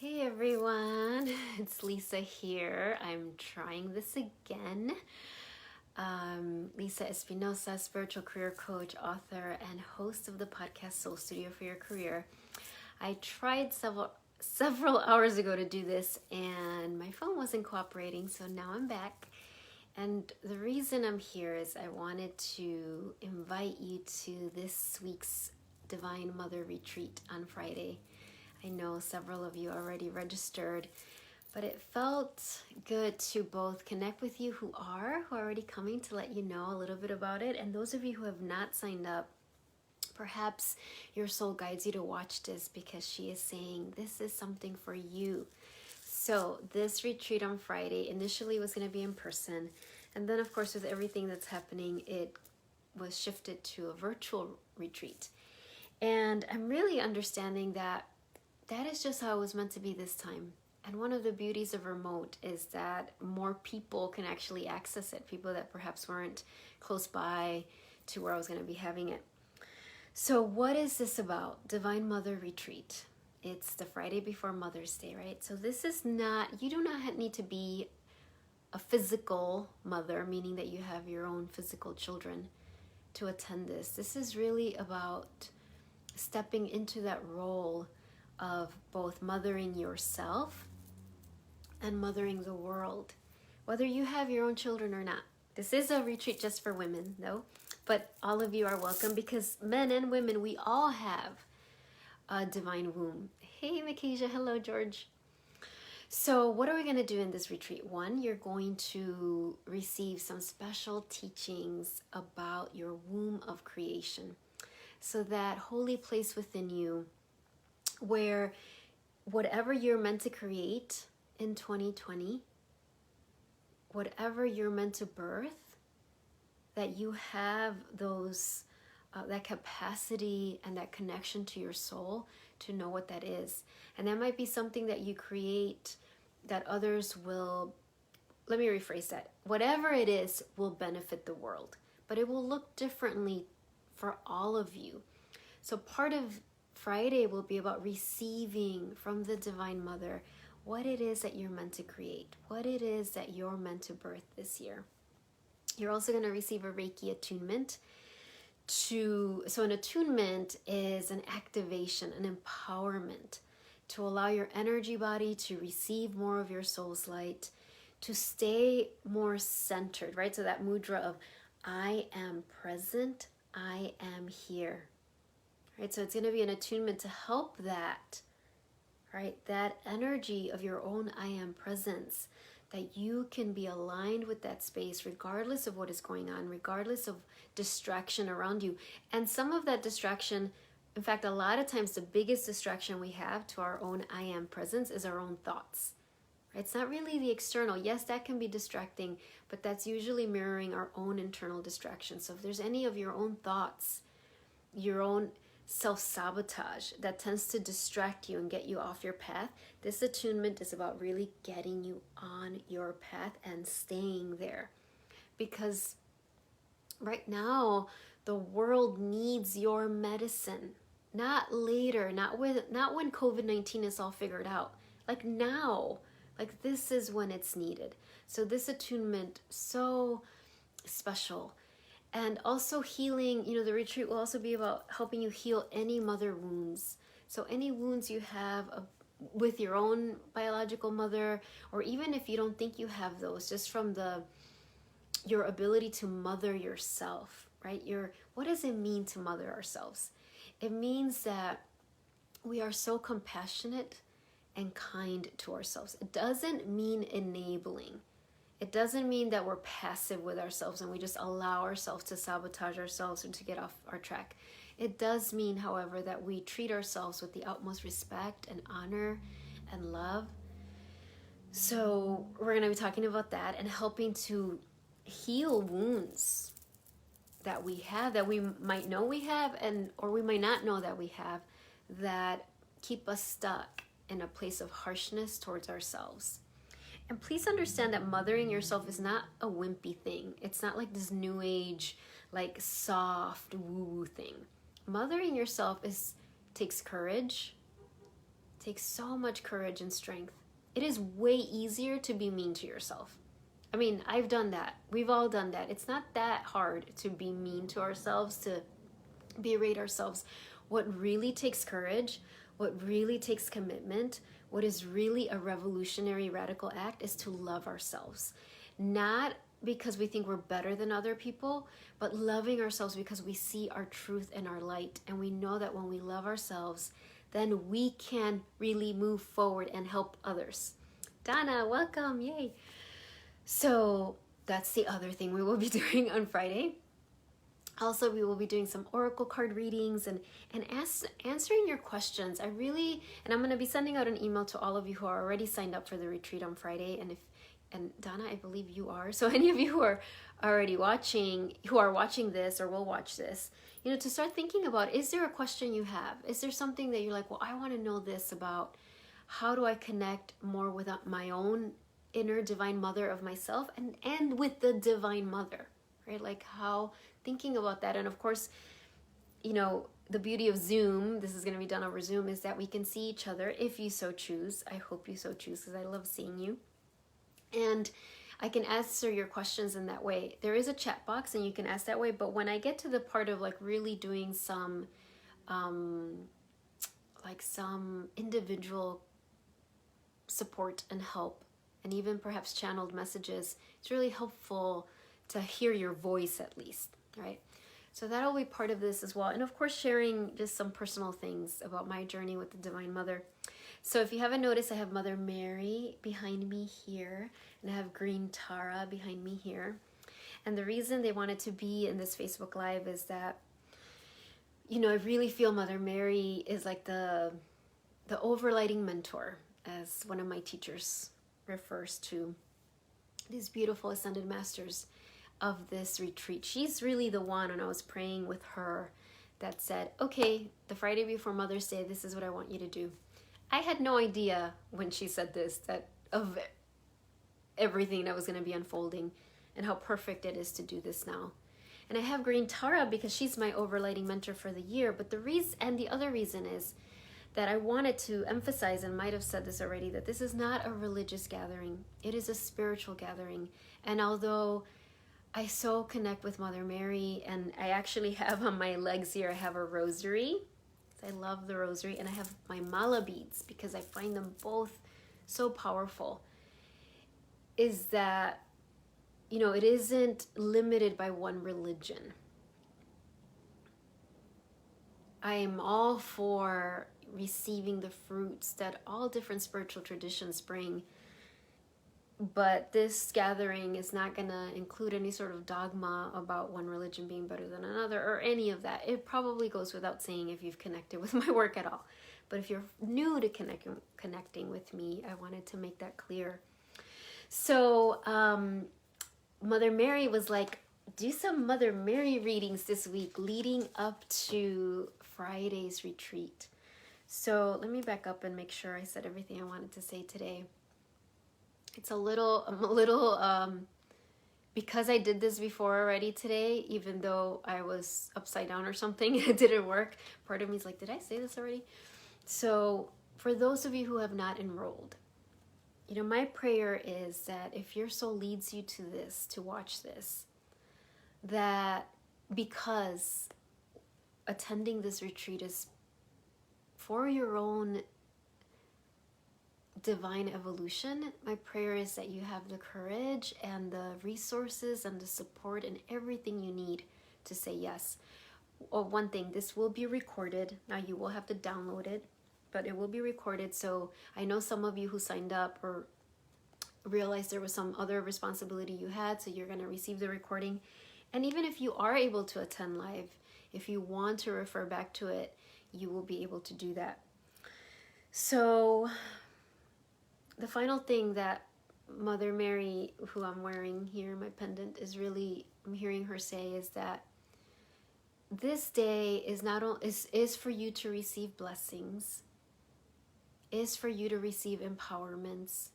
Hey everyone, it's Lisa here. I'm trying this again. Lisa Espinosa, spiritual career coach, author, and host of the podcast Soul Studio for Your Career. I tried several hours ago to do this and my phone wasn't cooperating, so now I'm back. And the reason I'm here is I wanted to invite you to this week's Divine Mother Retreat on Friday. I know several of you already registered, but it felt good to both connect with you who are already coming to let you know a little bit about it, and those of you who have not signed up, perhaps your soul guides you to watch this because she is saying this is something for you. So this retreat on Friday initially was going to be in person, and then of course with everything that's happening, it was shifted to a virtual retreat. And I'm really understanding that is just how it was meant to be this time. And one of the beauties of remote is that more people can actually access it, people that perhaps weren't close by to where I was going to be having it. So what is this about? Divine Mother Retreat. It's the Friday before Mother's Day, right? So this is not, you do not need to be a physical mother, meaning that you have your own physical children to attend this. This is really about stepping into that role of both mothering yourself and mothering the world, whether you have your own children or not. This is a retreat just for women, though, but all of you are welcome because men and women, we all have a divine womb. Hey, Makasia. Hello, George. So what are we going to do in this retreat? One, you're going to receive some special teachings about your womb of creation. So that holy place within you where whatever you're meant to create in 2020, whatever you're meant to birth, that you have those that capacity and that connection to your soul to know what that is. And that might be something that you create that others will, let me rephrase that. Whatever it is will benefit the world, but it will look differently for all of you. So part of Friday will be about receiving from the Divine Mother what it is that you're meant to create, what it is that you're meant to birth this year. You're also going to receive a Reiki attunement. So an attunement is an activation, an empowerment to allow your energy body to receive more of your soul's light, to stay more centered, right? So that mudra of I am present, I am here. Right, so it's going to be an attunement to help that, right? That energy of your own I am presence, that you can be aligned with that space regardless of what is going on, regardless of distraction around you. And some of that distraction, in fact, a lot of times the biggest distraction we have to our own I am presence is our own thoughts. Right? It's not really the external. Yes, that can be distracting, but that's usually mirroring our own internal distraction. So if there's any of your own thoughts, your own self-sabotage that tends to distract you and get you off your path, this attunement is about really getting you on your path and staying there. Because right now, the world needs your medicine. Not later, not when COVID-19 is all figured out. Like now, like this is when it's needed. So this attunement, so special. And also healing, the retreat will also be about helping you heal any mother wounds. So any wounds you have with your own biological mother, or even if you don't think you have those, just from your ability to mother yourself, right? What does it mean to mother ourselves? It means that we are so compassionate and kind to ourselves. It doesn't mean enabling. It doesn't mean that we're passive with ourselves and we just allow ourselves to sabotage ourselves and to get off our track. It does mean, however, that we treat ourselves with the utmost respect and honor and love. So we're going to be talking about that and helping to heal wounds that we have, that we might know we have, or we might not know that we have, that keep us stuck in a place of harshness towards ourselves. And please understand that mothering yourself is not a wimpy thing. It's not like this new age, like soft woo-woo thing. Mothering yourself takes courage, It takes so much courage and strength. It is way easier to be mean to yourself. I mean, I've done that. We've all done that. It's not that hard to be mean to ourselves, to berate ourselves. What really takes courage, what really takes commitment, what is really a revolutionary radical act is to love ourselves. Not because we think we're better than other people, but loving ourselves because we see our truth and our light. And we know that when we love ourselves, then we can really move forward and help others. Donna, welcome, yay. So that's the other thing we will be doing on Friday. Also, we will be doing some oracle card readings and answering your questions. I'm going to be sending out an email to all of you who are already signed up for the retreat on Friday. And Donna, I believe you are. So any of you who are already watching this or will watch this, to start thinking about, is there a question you have? Is there something that you're like, well, I want to know this about? How do I connect more with my own inner divine mother of myself and with the divine mother, right? Like how thinking about that. And of course, the beauty of Zoom, this is going to be done over Zoom, is that we can see each other if you so choose. I hope you so choose, because I love seeing you. And I can answer your questions in that way. There is a chat box and you can ask that way. But when I get to the part of like really doing some individual support and help, and even perhaps channeled messages, it's really helpful to hear your voice at least, right? So that'll be part of this as well. And of course, sharing just some personal things about my journey with the Divine Mother. So if you haven't noticed, I have Mother Mary behind me here, and I have Green Tara behind me here. And the reason they wanted to be in this Facebook Live is that, I really feel Mother Mary is like the overlighting mentor, as one of my teachers refers to these beautiful ascended masters of this retreat. She's really the one, when I was praying with her, that said, okay, the Friday before Mother's Day, this is what I want you to do. I had no idea when she said this, that of everything that was going to be unfolding and how perfect it is to do this now. And I have Green Tara because she's my overlighting mentor for the year. But the other reason is that I wanted to emphasize, and might have said this already, that this is not a religious gathering. It is a spiritual gathering. And although I so connect with Mother Mary, and I actually have on my legs here, I have a rosary. I love the rosary, and I have my mala beads because I find them both so powerful, is that, it isn't limited by one religion. I am all for receiving the fruits that all different spiritual traditions bring, but this gathering is not going to include any sort of dogma about one religion being better than another or any of that. It probably goes without saying if you've connected with my work at all. But if you're new to connecting with me, I wanted to make that clear. So Mother Mary was like, do some Mother Mary readings this week leading up to Friday's retreat. So let me back up and make sure I said everything I wanted to say today. I'm a little, because I did this before already today, even though I was upside down or something, it didn't work. Part of me is like, did I say this already? So for those of you who have not enrolled, my prayer is that if your soul leads you to this, to watch this, that because attending this retreat is for your own divine evolution, my prayer is that you have the courage and the resources and the support and everything you need to say yes. Oh, one thing, this will be recorded. Now you will have to download it, but it will be recorded. So I know some of you who signed up or realized there was some other responsibility you had, so you're going to receive the recording. And even if you are able to attend live, if you want to refer back to it, you will be able to do that. So the final thing that Mother Mary, who I'm wearing here, my pendant, I'm hearing her say is that this day is for you to receive blessings, is for you to receive empowerments,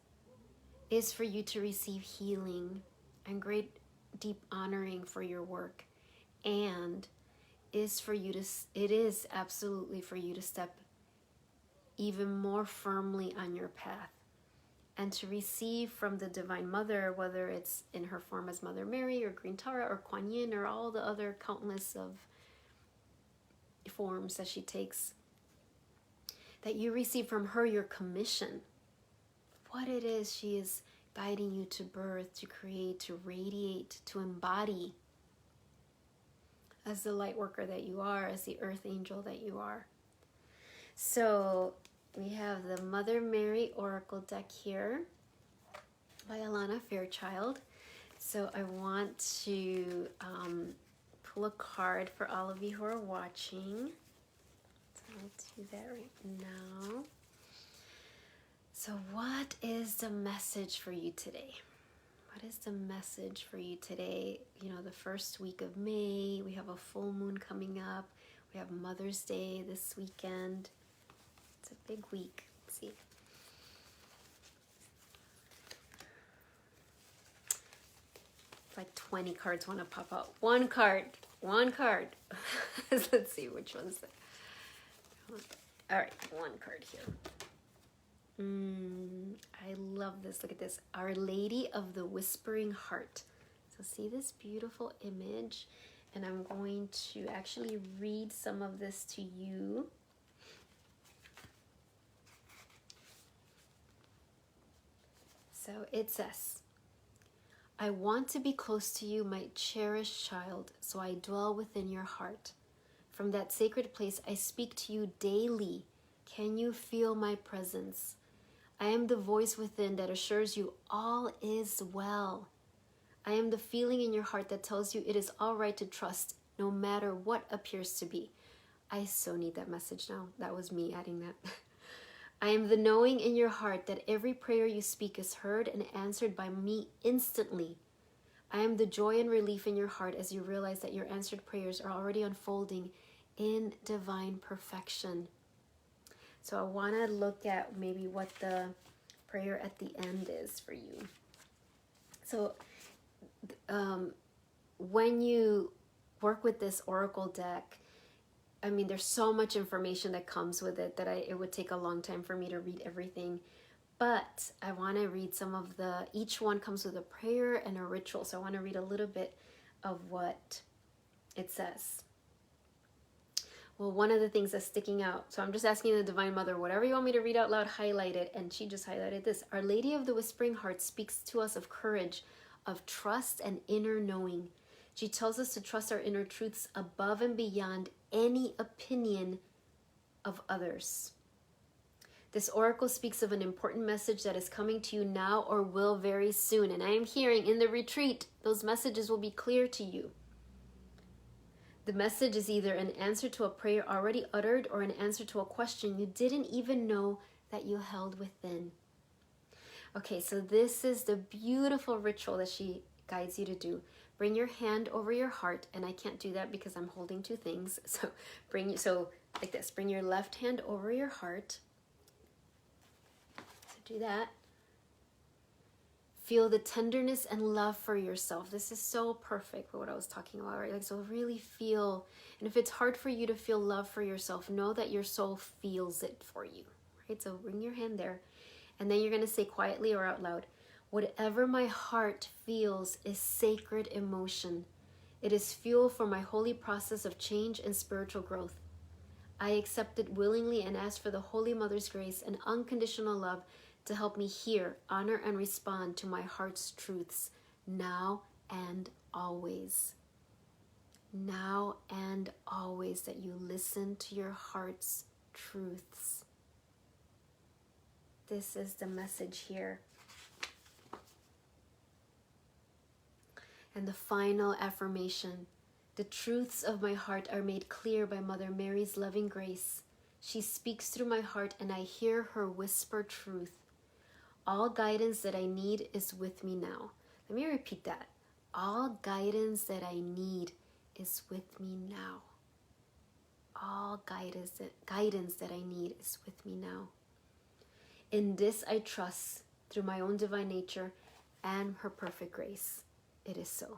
is for you to receive healing and great deep honoring for your work, and it is absolutely for you to step even more firmly on your path, and to receive from the Divine Mother, whether it's in her form as Mother Mary or Green Tara or Kuan Yin or all the other countless of forms that she takes, that you receive from her your commission, what it is she is guiding you to birth, to create, to radiate, to embody as the light worker that you are, as the earth angel that you are. So we have the Mother Mary Oracle deck here by Alana Fairchild. So I want to pull a card for all of you who are watching. So I'll do that right now. So what is the message for you today? What is the message for you today? You know, the first week of May, we have a full moon coming up. We have Mother's Day this weekend. It's a big week. Let's see. Like 20 cards want to pop out. One card. Let's see which one's that. All right, one card here. I love this. Look at this. Our Lady of the Whispering Heart. So see this beautiful image, and I'm going to actually read some of this to you. So it says, I want to be close to you, my cherished child, so I dwell within your heart. From that sacred place, I speak to you daily. Can you feel my presence? I am the voice within that assures you all is well. I am the feeling in your heart that tells you it is all right to trust no matter what appears to be. I so need that message now. That was me adding that. I am the knowing in your heart that every prayer you speak is heard and answered by me instantly. I am the joy and relief in your heart as you realize that your answered prayers are already unfolding in divine perfection. So I want to look at maybe what the prayer at the end is for you. So when you work with this oracle deck, I mean, there's so much information that comes with it that it would take a long time for me to read everything. But I want to read some of each one comes with a prayer and a ritual. So I want to read a little bit of what it says. Well, one of the things that's sticking out, so I'm just asking the Divine Mother, whatever you want me to read out loud, highlight it. And she just highlighted this. Our Lady of the Whispering Heart speaks to us of courage, of trust and inner knowing. She tells us to trust our inner truths above and beyond any opinion of others. This oracle speaks of an important message that is coming to you now or will very soon. And I am hearing in the retreat, those messages will be clear to you. The message is either an answer to a prayer already uttered or an answer to a question you didn't even know that you held within. Okay, so this is the beautiful ritual that she guides you to do. Bring your hand over your heart, and I can't do that because I'm holding two things. So like this, bring your left hand over your heart. So do that. Feel the tenderness and love for yourself. This is so perfect for what I was talking about, right? Like, so really feel, and if it's hard for you to feel love for yourself, know that your soul feels it for you, right? So bring your hand there, and then you're going to say quietly or out loud, whatever my heart feels is sacred emotion. It is fuel for my holy process of change and spiritual growth. I accept it willingly and ask for the Holy Mother's grace and unconditional love to help me hear, honor, and respond to my heart's truths now and always. Now and always, that you listen to your heart's truths. This is the message here. And the final affirmation. The truths of my heart are made clear by Mother Mary's loving grace. She speaks through my heart and I hear her whisper truth. All guidance that I need is with me now. Let me repeat that. All guidance that I need is with me now. All guidance that I need is with me now. In this I trust through my own divine nature and her perfect grace. It is so.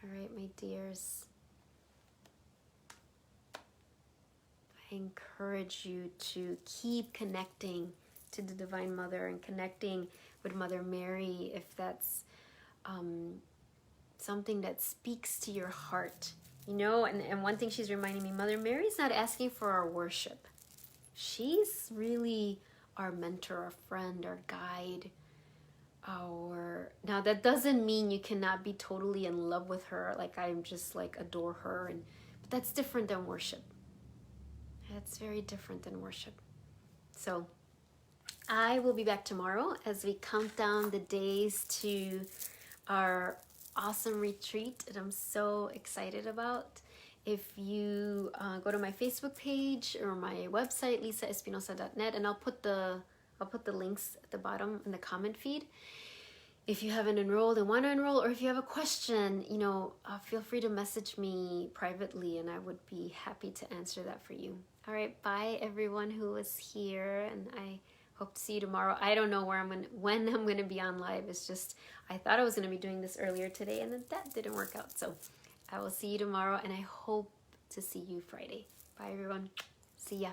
All right, my dears. I encourage you to keep connecting to the Divine Mother and connecting with Mother Mary if that's something that speaks to your heart. And one thing she's reminding me, Mother Mary's not asking for our worship. She's really our mentor, our friend, our guide. Now that doesn't mean you cannot be totally in love with her, like I'm just like adore her, but that's different than worship. That's very different than worship. So I will be back tomorrow as we count down the days to our awesome retreat that I'm so excited about. If you go to my Facebook page or my website, lisaespinosa.net, and I'll put the links at the bottom in the comment feed. If you haven't enrolled and want to enroll, or if you have a question, feel free to message me privately and I would be happy to answer that for you. All right, bye everyone who was here, and I hope to see you tomorrow. I don't know when I'm going to be on live. It's just, I thought I was going to be doing this earlier today and then that didn't work out. So I will see you tomorrow, and I hope to see you Friday. Bye everyone. See ya.